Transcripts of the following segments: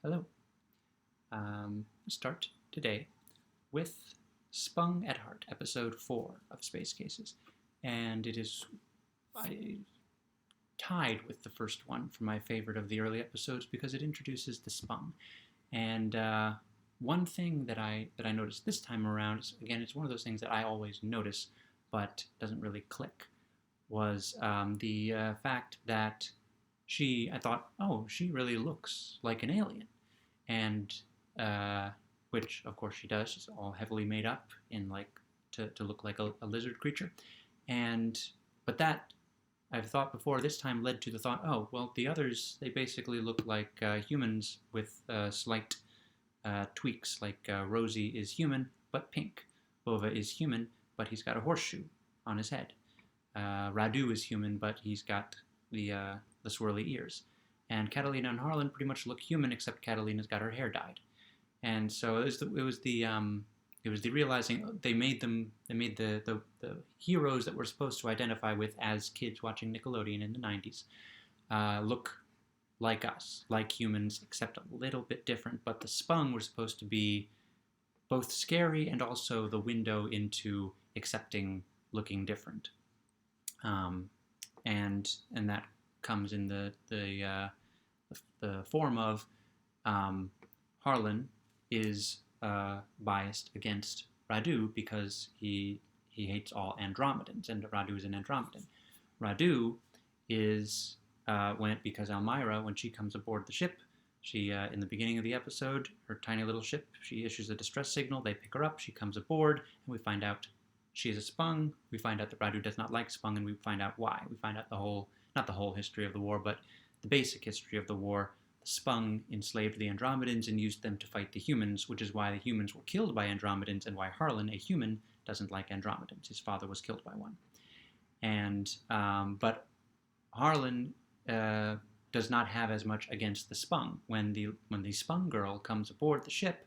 Hello. Start today with Spung at Heart, episode 4 of Space Cases. And it is tied with the first one for my favorite of the early episodes because it introduces the Spung. And one thing that I noticed this time around, is, again, it's one of those things that I always notice but doesn't really click, was the fact that I thought, oh, she really looks like an alien. And which of course she does. She's all heavily made up in to look like a lizard creature, but that I've thought before this time led to the thought, oh well, the others, they basically look like humans with slight tweaks. Like Rosie is human but pink, Bova is human but he's got a horseshoe on his head. Radu is human but he's got the swirly ears. And Catalina and Harlan pretty much look human, except Catalina's got her hair dyed. And so it was the realizing they made the heroes that we're supposed to identify with as kids watching Nickelodeon in the 90s look like us, like humans, except a little bit different. But the Spung were supposed to be both scary and also the window into accepting looking different. And that comes in the form of Harlan is biased against Radu because he hates all Andromedans, and Radu is an Andromedan. Radu is because Elmira, when she comes aboard the ship, she in the beginning of the episode, her tiny little ship, she issues a distress signal. They pick her up. She comes aboard, and we find out she is a Spung. We find out that Radu does not like Spung, and we find out why. We find out not the whole history of the war, but the basic history of the war. The Spung enslaved the Andromedans and used them to fight the humans, which is why the humans were killed by Andromedans and why Harlan, a human, doesn't like Andromedans. His father was killed by one. And but Harlan does not have as much against the Spung. When the Spung girl comes aboard the ship,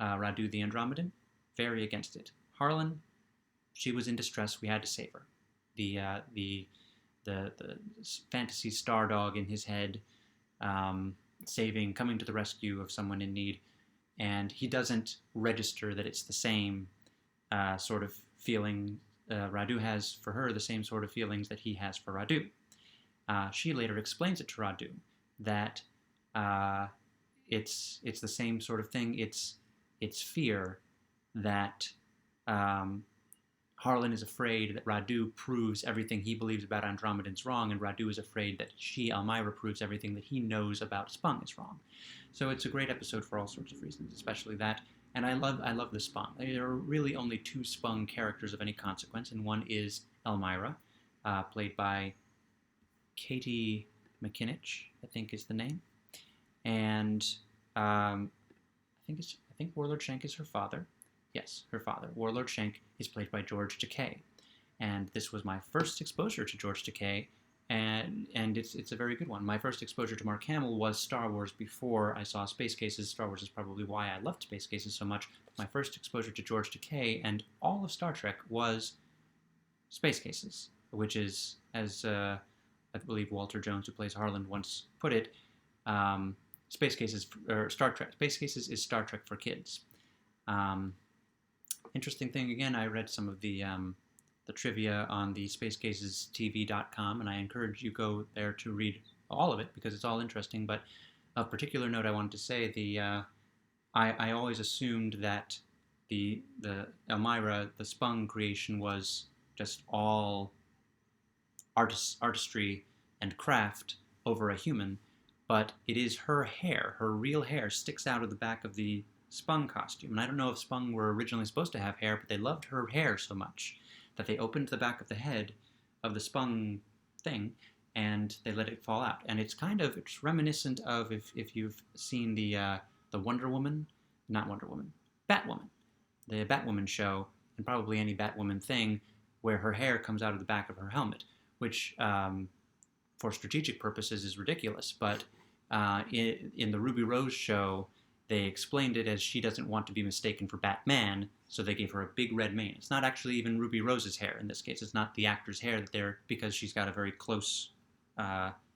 Radu the Andromedan, very against it. Harlan, she was in distress. We had to save her. The fantasy star dog in his head, coming to the rescue of someone in need, and he doesn't register that it's the same sort of feeling Radu has for her, the same sort of feelings that he has for Radu. She later explains it to Radu that it's the same sort of thing. It's fear that Harlan is afraid that Radu proves everything he believes about Andromedans wrong, and Radu is afraid that Elmira, proves everything that he knows about Spung is wrong. So it's a great episode for all sorts of reasons, especially that. And I love the Spung. There are really only two Spung characters of any consequence, and one is Elmira, played by Katie McKinnon, I think is the name, and I think Warlord Shank is her father. Yes, her father. Warlord Shank is played by George Takei. And this was my first exposure to George Takei, and it's a very good one. My first exposure to Mark Hamill was Star Wars before I saw Space Cases. Star Wars is probably why I loved Space Cases so much. My first exposure to George Takei and all of Star Trek was Space Cases, which is, as I believe Walter Jones, who plays Harlan, once put it, Space Cases, or Star Trek. Space Cases is Star Trek for kids. Interesting thing, again, I read some of the trivia on the spacecasestv.com, and I encourage you go there to read all of it because it's all interesting. But a particular note I wanted to say, I always assumed that the Elmira, the Spung creation, was just all artistry and craft over a human, but it is her hair. Her real hair sticks out of the back of the Spung costume. And I don't know if Spung were originally supposed to have hair, but they loved her hair so much that they opened the back of the head of the Spung thing and they let it fall out. And it's reminiscent of if you've seen the Batwoman, the Batwoman show, and probably any Batwoman thing where her hair comes out of the back of her helmet, which for strategic purposes is ridiculous. But in the Ruby Rose show, they explained it as she doesn't want to be mistaken for Batman, so they gave her a big red mane. It's not actually even Ruby Rose's hair in this case. It's not the actor's hair because she's got a very close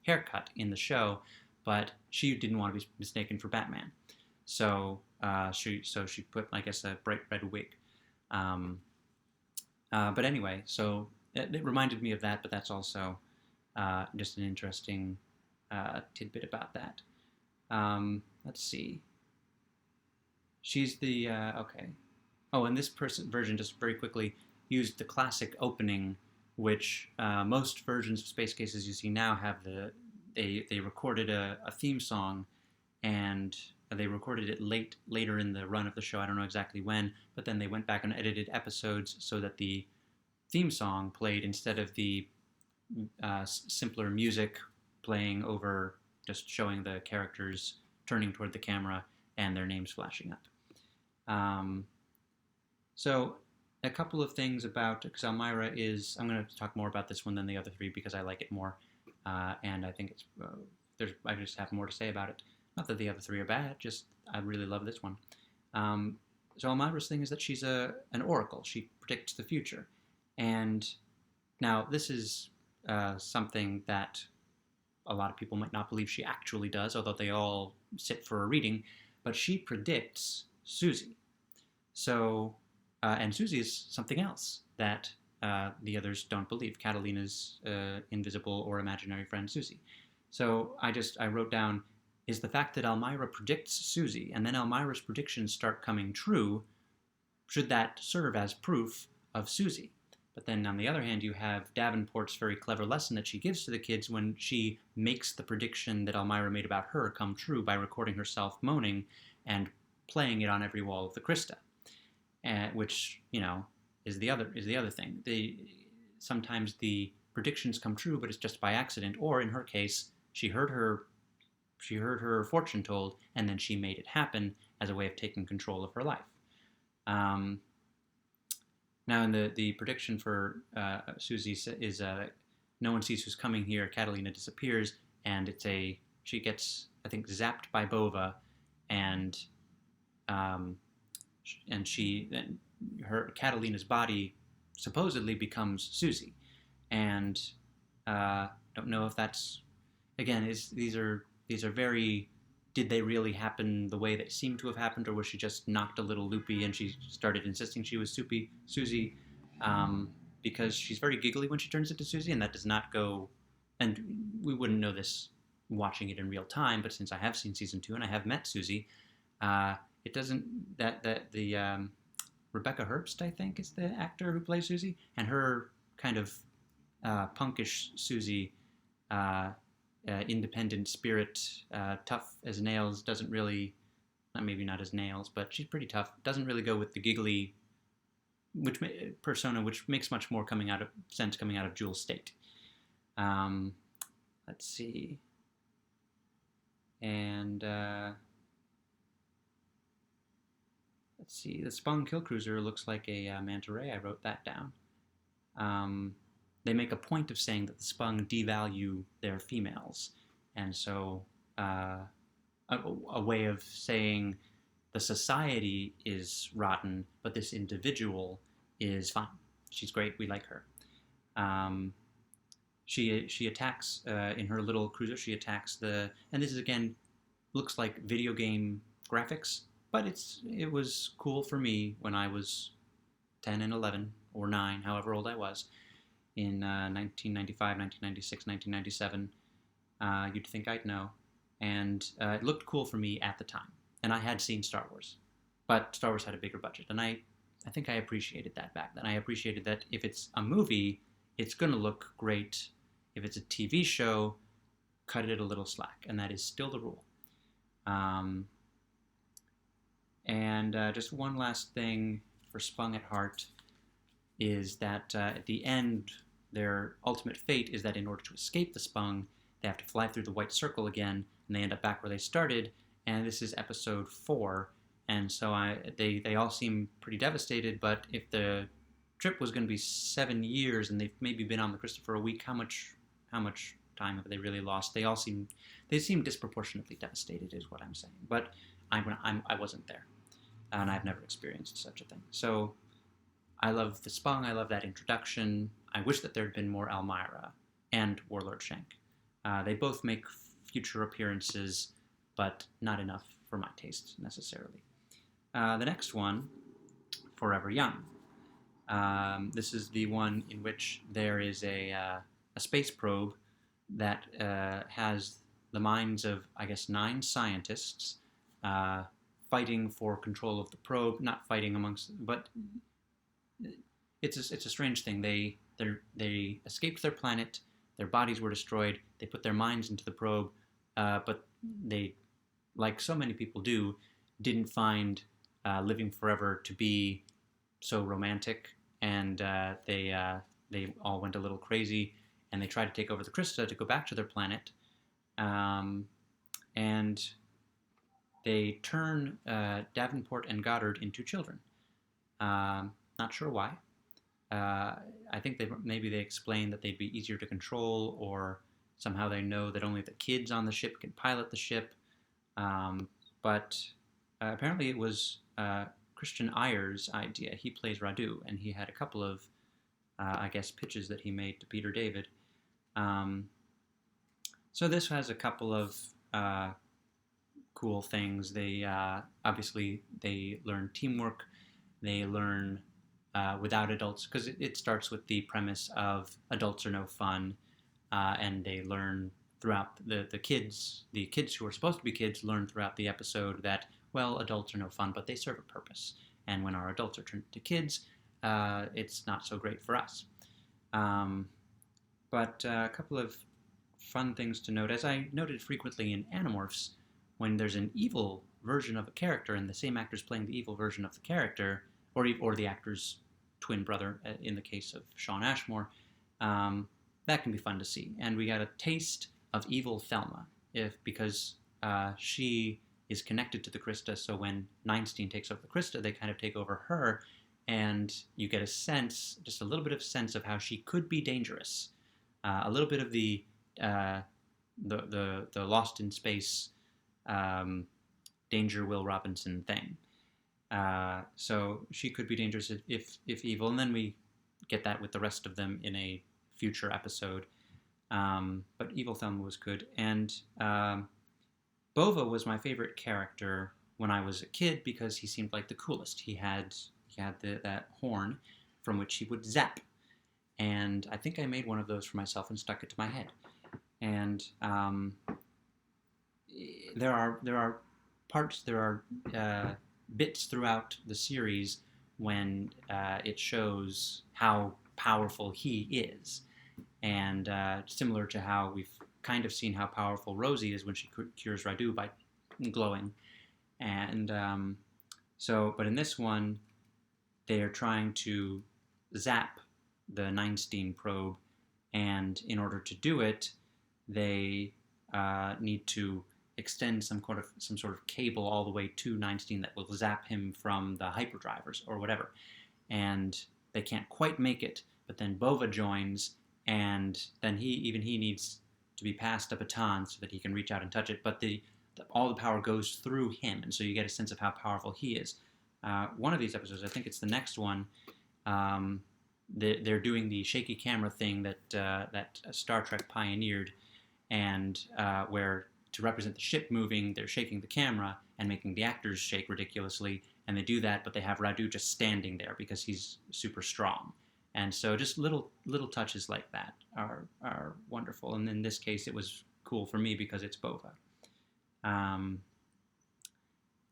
haircut in the show, but she didn't want to be mistaken for Batman. So she put, I guess, a bright red wig. Um, but anyway, so it reminded me of that, but that's also just an interesting tidbit about that. Let's see. She's the okay. Oh, and this version, just very quickly, used the classic opening, which most versions of Space Cases you see now have they recorded a theme song, and they recorded it later in the run of the show. I don't know exactly when, but then they went back and edited episodes so that the theme song played instead of the simpler music playing over, just showing the characters turning toward the camera and their names flashing up. So a couple of things about, because Elmira is, I'm going to talk more about this one than the other three because I like it more, and I think it's I just have more to say about it. Not that the other three are bad, just I really love this one. So Elmira's thing is that she's an oracle. She predicts the future, and now this is something that a lot of people might not believe she actually does, although they all sit for a reading, but she predicts Susie. So, and Susie is something else that the others don't believe. Catalina's invisible or imaginary friend Susie. So I wrote down, is the fact that Elmira predicts Susie and then Elmira's predictions start coming true, should that serve as proof of Susie? But then on the other hand, you have Davenport's very clever lesson that she gives to the kids when she makes the prediction that Elmira made about her come true by recording herself moaning and playing it on every wall of the Krista, which, you know, is the other thing. Sometimes the predictions come true, but it's just by accident, or in her case, she heard her fortune told, and then she made it happen as a way of taking control of her life. Now, in the prediction for Susie is no one sees who's coming here. Catalina disappears, and she gets, I think, zapped by Bova, and Catalina's body supposedly becomes Susie, and don't know if that's, again, these are very, did they really happen the way they seem to have happened, or was she just knocked a little loopy and she started insisting she was Susie? Because she's very giggly when she turns into Susie, and that does not go, and we wouldn't know this watching it in real time, but since I have seen season 2 and I have met Susie, it doesn't, the Rebecca Herbst, I think, is the actor who plays Susie, and her kind of punkish Susie, independent spirit, tough as nails, doesn't really, maybe not as nails, but she's pretty tough, doesn't really go with the giggly persona, which makes much more sense coming out of Jewel's State. Let's see. And let's see, the Spung Kill Cruiser looks like a manta ray. I wrote that down. They make a point of saying that the Spung devalue their females, and so a way of saying the society is rotten, but this individual is fine. She's great. We like her. She attacks in her little cruiser. She attacks and this is, again, looks like video game graphics, but it was cool for me when I was 10 and 11 or 9, however old I was, in 1995, 1996, 1997. You'd think I'd know. And it looked cool for me at the time. And I had seen Star Wars. But Star Wars had a bigger budget. And I think I appreciated that back then. I appreciated that if it's a movie, it's going to look great. If it's a TV show, cut it a little slack. And that is still the rule. And just one last thing for Spung at Heart is that at the end, their ultimate fate is that in order to escape the Spung, they have to fly through the White Circle again, and they end up back where they started, and this is episode 4, and so they all seem pretty devastated, but if the trip was going to be 7 years, and they've maybe been on the Crystal for a week, how much time have they really lost? They seem disproportionately devastated, is what I'm saying, but I wasn't there, and I've never experienced such a thing, so I love the Spung, I love that introduction. I wish that there had been more Elmira and Warlord Shank. They both make future appearances, but not enough for my taste necessarily. The next one, Forever Young. This is the one in which there is a space probe that has the minds of, I guess, 9 scientists fighting for control of the probe. Not fighting amongst, but it's a strange thing. They escaped their planet. Their bodies were destroyed. They put their minds into the probe, but they, like so many people do, didn't find living forever to be so romantic, and they all went a little crazy, and they tried to take over the Krista to go back to their planet, and they turn Davenport and Goddard into children. Not sure why. I think maybe they explain that they'd be easier to control, or somehow they know that only the kids on the ship can pilot the ship. But apparently it was Christian Eyer's idea. He plays Radu, and he had a couple of, I guess, pitches that he made to Peter David. So this has a couple of cool things. They obviously they learn teamwork. They learn without adults, because it starts with the premise of adults are no fun, and they learn throughout the kids who are supposed to be kids learn throughout the episode that, well, adults are no fun, but they serve a purpose. And when our adults are turned into kids, it's not so great for us. But a couple of fun things to note, as I noted frequently in Animorphs, when there's an evil version of a character and the same actor's playing the evil version of the character, or the actor's twin brother, in the case of Shawn Ashmore, that can be fun to see. And we got a taste of evil Thelma, because she is connected to the Krista, so when Neinstein takes over the Krista, they kind of take over her, and you get a sense, just a little bit of sense of how she could be dangerous. A little bit of the Lost in Space Danger Will Robinson thing. So she could be dangerous if evil, and then we get that with the rest of them in a future episode. But Evil Thelma was good, and Bova was my favorite character when I was a kid because he seemed like the coolest. He had that horn from which he would zap, and I think I made one of those for myself and stuck it to my head. And there are bits throughout the series when it shows how powerful he is, and similar to how we've kind of seen how powerful Rosie is when she cures Radu by glowing. And but in this one, they are trying to zap the Neinstein probe, and in order to do it, they need to extend some sort of cable all the way to Neinstein that will zap him from the hyperdrivers or whatever. And they can't quite make it, but then Bova joins, and then he needs to be passed a baton so that he can reach out and touch it, but all the power goes through him, and so you get a sense of how powerful he is. One of these episodes, I think it's the next one, they're doing the shaky camera thing that Star Trek pioneered, and where to represent the ship moving, they're shaking the camera and making the actors shake ridiculously, and they do that, but they have Radu just standing there because he's super strong. And so just little touches like that are wonderful. And in this case, it was cool for me because it's Bova. And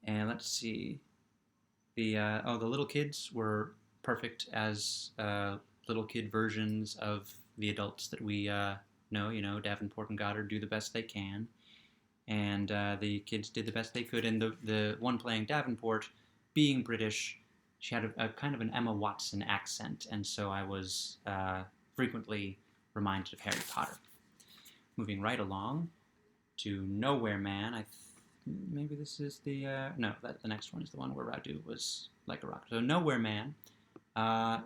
let's see. The little kids were perfect as little kid versions of the adults that we know. Davenport and Goddard do the best they can. And the kids did the best they could. And the one playing Davenport, being British, she had a kind of an Emma Watson accent, and so I was frequently reminded of Harry Potter. Moving right along to Nowhere Man. Maybe this is the the next one is the one where Radu was like a rock. So Nowhere Man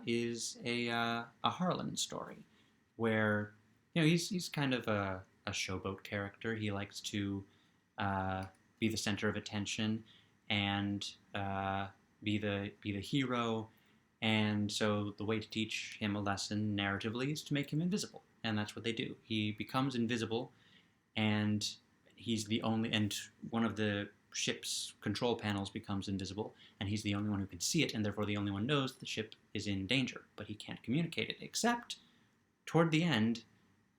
is a Harlan story where he's kind of a showboat character. He likes to be the center of attention and be the hero, and so the way to teach him a lesson narratively is to make him invisible, and that's what they do. He becomes invisible, and he's the only, and one of the ship's control panels becomes invisible, and he's the only one who can see it, and therefore the only one knows the ship is in danger, but he can't communicate it, except toward the end,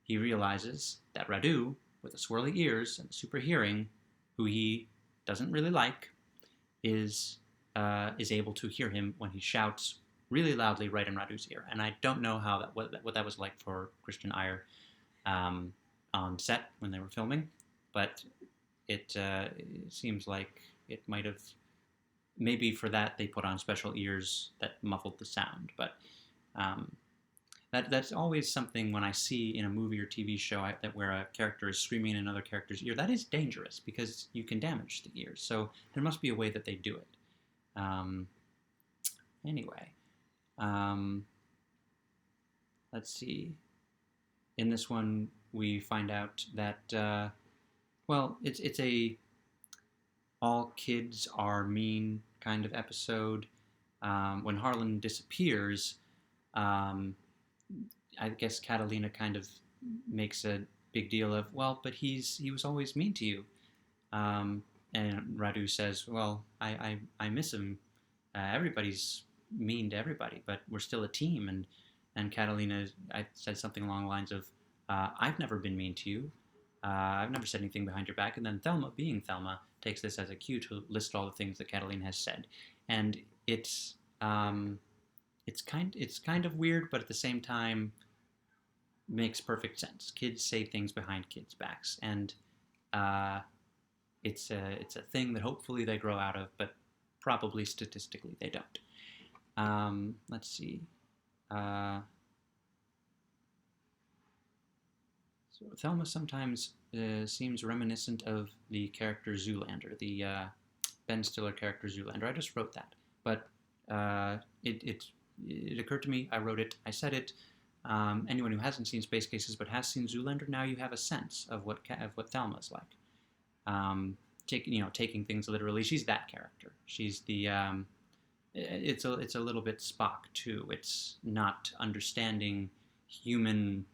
he realizes that Radu, with the swirly ears and the super hearing, who he doesn't really like, is able to hear him when he shouts really loudly right in Radu's ear. And I don't know how what that was like for Christian Iyer on set when they were filming, but it seems like it might have, maybe for that they put on special ears that muffled the sound. But that's always something when I see in a movie or TV show that where a character is screaming in another character's ear, that is dangerous because you can damage the ears. So there must be a way that they do it. Anyway, let's see. In this one, we find out that, well, it's a all kids are mean kind of episode. When Harlan disappears, I guess Catalina kind of makes a big deal of, well, but he was always mean to you. And Radu says, well, I miss him. Everybody's mean to everybody, but we're still a team. And Catalina, I said something along the lines of, I've never been mean to you. I've never said anything behind your back. And then Thelma, being Thelma, takes this as a cue to list all the things that Catalina has said. And it's kind of weird, but at the same time makes perfect sense. Kids say things behind kids' backs, and it's a thing that hopefully they grow out of, but probably statistically they don't. Let's see. So Thelma sometimes seems reminiscent of the character Zoolander, the Ben Stiller character Zoolander. I just wrote that, but it occurred to me. I wrote it. I said it. Anyone who hasn't seen Space Cases but has seen Zoolander, now you have a sense of what Thelma's like. Taking things literally. She's that character. She's the. It's a little bit Spock too. It's not understanding human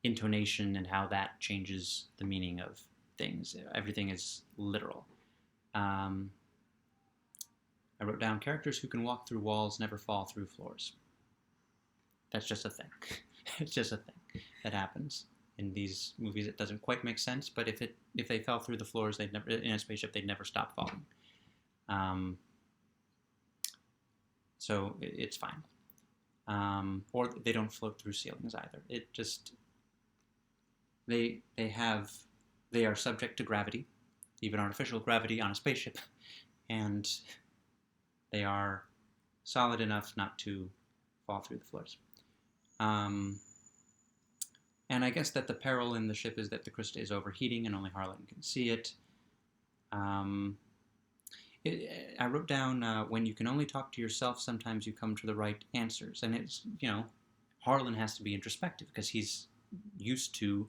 intonation and how that changes the meaning of things. Everything is literal. I wrote down characters who can walk through walls, never fall through floors. That's just a thing. It's just a thing that happens in these movies. It doesn't quite make sense, but if they fell through the floors, in a spaceship, they'd never stop falling. So it's fine. Or they don't float through ceilings either. It just they are subject to gravity, even artificial gravity on a spaceship, and they are solid enough not to fall through the floors. And I guess that the peril in the ship is that the Krista is overheating and only Harlan can see it. I wrote down, when you can only talk to yourself, sometimes you come to the right answers. And it's, Harlan has to be introspective because he's used to,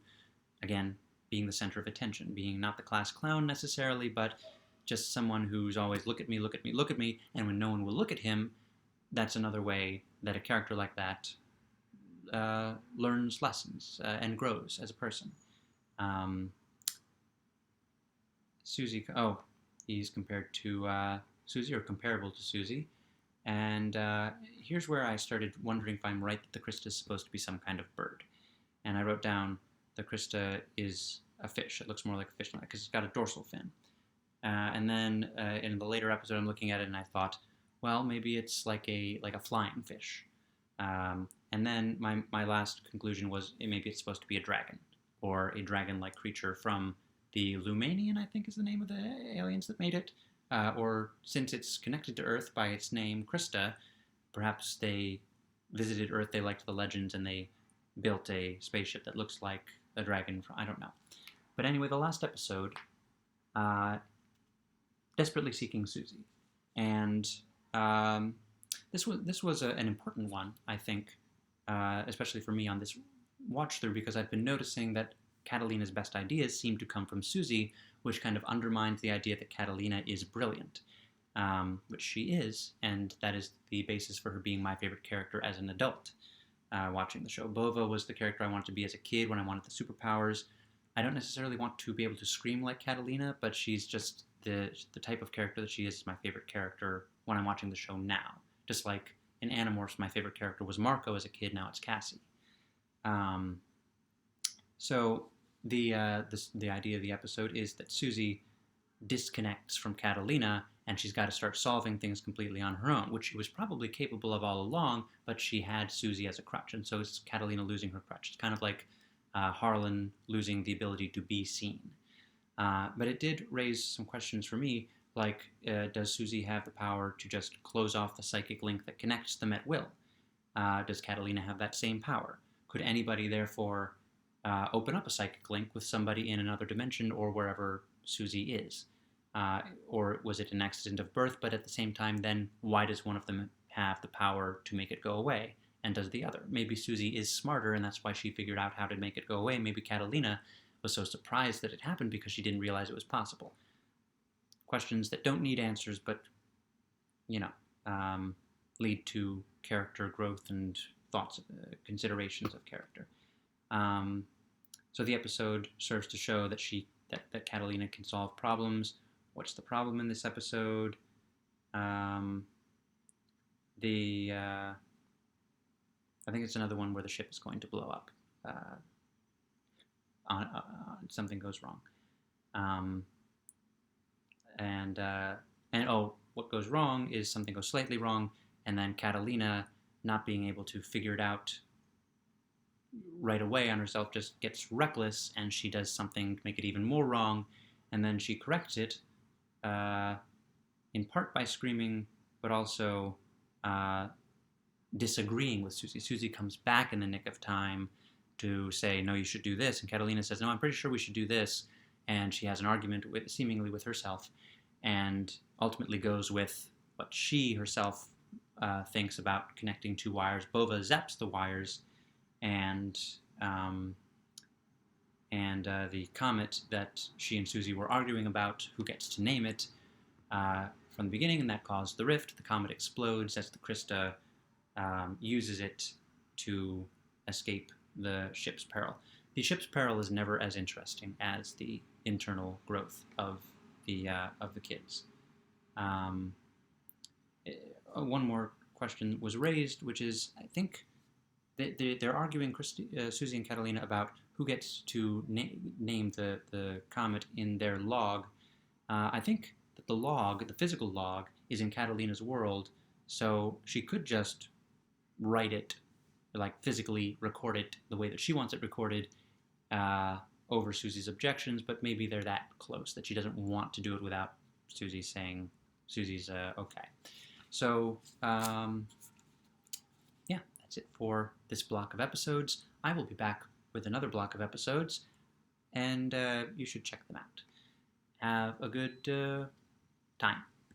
again, being the center of attention, being not the class clown necessarily, but just someone who's always, look at me, look at me, look at me. And when no one will look at him, that's another way that a character like that learns lessons and grows as a person. Susie, he's compared to Susie, or comparable to Susie. And here's where I started wondering if I'm right that the Krista is supposed to be some kind of bird. And I wrote down the Krista is a fish. It looks more like a fish because it's got a dorsal fin. And then in the later episode, I'm looking at it and I thought, well, maybe it's like a flying fish. And then my last conclusion was maybe it's supposed to be a dragon, or a dragon-like creature from the Lumanian, I think is the name of the aliens that made it. Or since it's connected to Earth by its name, Krista, perhaps they visited Earth, they liked the legends, and they built a spaceship that looks like a dragon. I don't know. But anyway, the last episode, Desperately Seeking Susie. And this was an important one, I think, especially for me on this watch through, because I've been noticing that Catalina's best ideas seem to come from Susie, which kind of undermines the idea that Catalina is brilliant, which she is, and that is the basis for her being my favorite character as an adult watching the show. Bova was the character I wanted to be as a kid when I wanted the superpowers. I don't necessarily want to be able to scream like Catalina, but she's just the type of character that she is my favorite character when I'm watching the show now. Just like in Animorphs, my favorite character was Marco as a kid, now it's Cassie. So the idea of the episode is that Susie disconnects from Catalina, and she's got to start solving things completely on her own, which she was probably capable of all along, but she had Susie as a crutch, and so it's Catalina losing her crutch. It's kind of like Harlan losing the ability to be seen. But it did raise some questions for me, like, does Susie have the power to just close off the psychic link that connects them at will? Does Catalina have that same power? Could anybody, therefore, open up a psychic link with somebody in another dimension or wherever Susie is? Or was it an accident of birth, but at the same time, then why does one of them have the power to make it go away, and does the other? Maybe Susie is smarter, and that's why she figured out how to make it go away. Maybe Catalina was so surprised that it happened because she didn't realize it was possible. Questions that don't need answers, but, lead to character growth and thoughts, considerations of character. So the episode serves to show that that Catalina can solve problems. What's the problem in this episode? I think it's another one where the ship is going to blow up. Something goes wrong. What goes wrong is something goes slightly wrong, and then Catalina, not being able to figure it out right away on herself, just gets reckless, and she does something to make it even more wrong, and then she corrects it, in part by screaming, but also disagreeing with Susie. Susie comes back in the nick of time to say, no, you should do this, and Catalina says, no, I'm pretty sure we should do this, and she has an argument seemingly with herself, and ultimately goes with what she herself thinks about connecting two wires. Bova zaps the wires, and the comet that she and Susie were arguing about, who gets to name it, from the beginning, and that caused the rift. The comet explodes as the Krista uses it to escape the ship's peril. The ship's peril is never as interesting as the internal growth of the kids. One more question was raised, which is, I think they're arguing, Susie and Catalina, about who gets to name the comet in their log. I think that the physical log, is in Catalina's world, so she could just write it, like physically record it the way that she wants it recorded, over Susie's objections, but maybe they're that close that she doesn't want to do it without Susie saying Susie's okay. So, that's it for this block of episodes. I will be back with another block of episodes, and you should check them out. Have a good time.